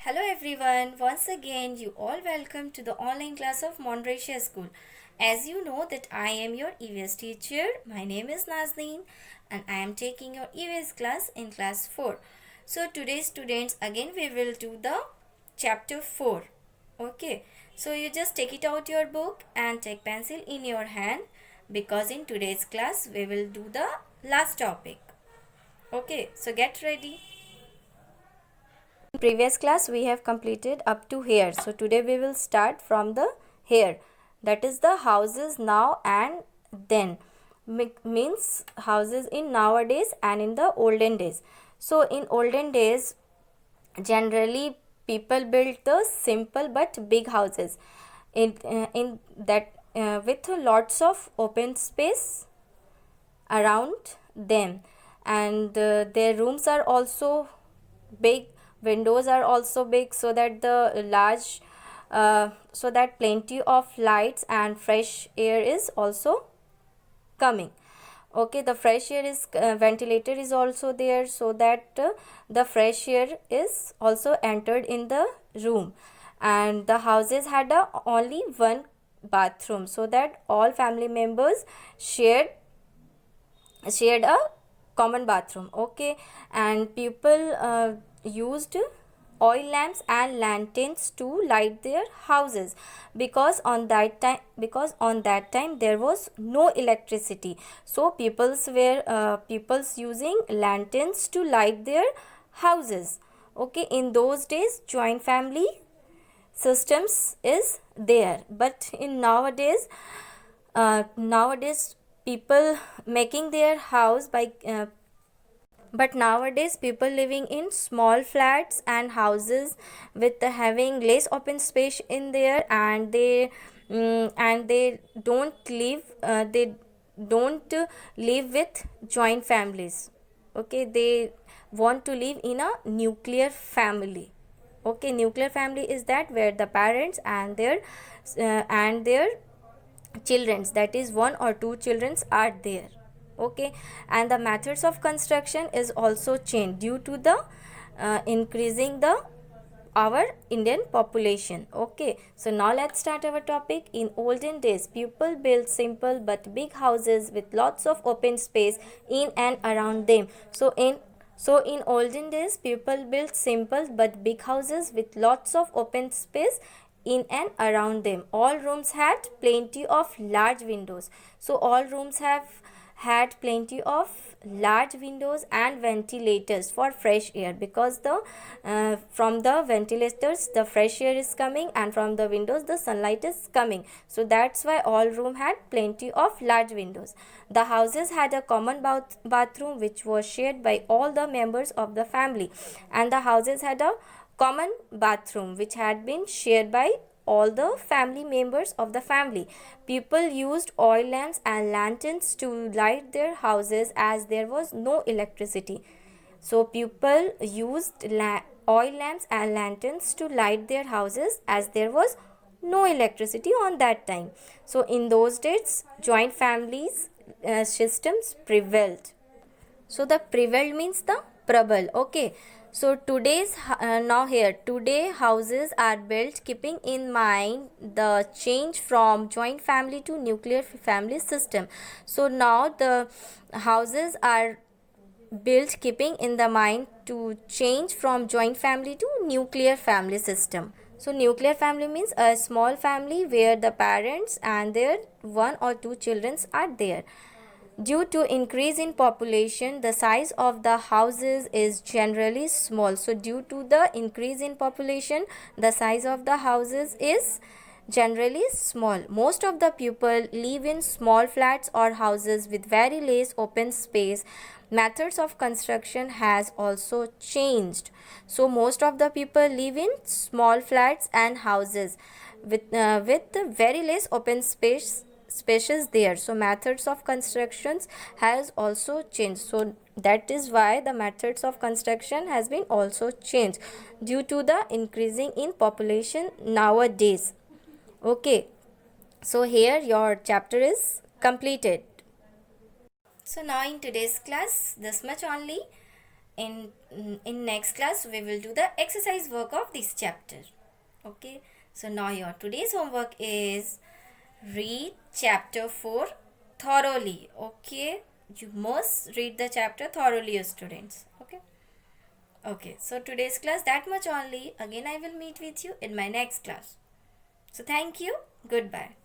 Hello everyone, once again you all welcome to the online class of Mondrasia School. As you know that I am your EVS teacher, my name is Nazneen and I am taking your EVS class in class 4. So today students again we will do the chapter 4. Okay, so you just take it out your book and take pencil in your hand because in today's class we will do the last topic. Okay, so get ready. In previous class we have completed up to here, so today we will start from the here, that is the houses now and then. Means houses in nowadays and in the olden days. So in olden days generally people built the simple but big houses in that with lots of open space around them, and their rooms are also big, windows are also big, so that the large so that plenty of lights and fresh air is also coming. Okay, the fresh air is ventilator is also there, so that the fresh air is also entered in the room. And the houses had only one bathroom, so that all family members shared a common bathroom. Okay, and people used oil lamps and lanterns to light their houses, because on that time there was no electricity, so people's using lanterns to light their houses. Okay, in those days joint family systems is there, but in nowadays people making their house by but nowadays people living in small flats and houses with having less open space in there, and they don't live with joint families. Okay, they want to live in a nuclear family. Okay, nuclear family is that where the parents and their childrens, that is one or two childrens, are there. Okay, and the methods of construction is also changed due to the increasing the our Indian population. Okay, so now let's start our topic. In olden days people built simple but big houses with lots of open space in and around them. So in olden days people built simple but big houses with lots of open space in and around them. All rooms had plenty of large windows. So all rooms have had plenty of large windows and ventilators for fresh air, because the from the ventilators the fresh air is coming, and from the windows the sunlight is coming. So that's why all room had plenty of large windows. The houses had a common bathroom which was shared by all the members of the family, and the houses had a common bathroom which had been shared by all the family members of the family. People used oil lamps and lanterns to light their houses as there was no electricity. So people used oil lamps and lanterns to light their houses as there was no electricity on that time. So in those days joint families systems prevailed. So the prevailed means the prabal. Okay, so today houses are built keeping in mind the change from joint family to nuclear family system. So now the houses are built keeping in the mind to change from joint family to nuclear family system. So nuclear family means a small family where the parents and their one or two children are there. Due to increase in population, the size of the houses is generally small. So due to the increase in population, the size of the houses is generally small. Most of the people live in small flats or houses with very less open space. Methods of construction has also changed. So most of the people live in small flats and houses with very less open spaces there. So methods of constructions has also changed. So that is why the methods of construction has been also changed due to the increasing in population nowadays. Okay, so here your chapter is completed. So now in today's class this much only. in next class we will do the exercise work of this chapter. Okay, so now your today's homework is read chapter 4 thoroughly. Okay, you must read the chapter thoroughly, students. Okay. Okay, so today's class that much only. Again I will meet with you in my next class. So thank you. Goodbye.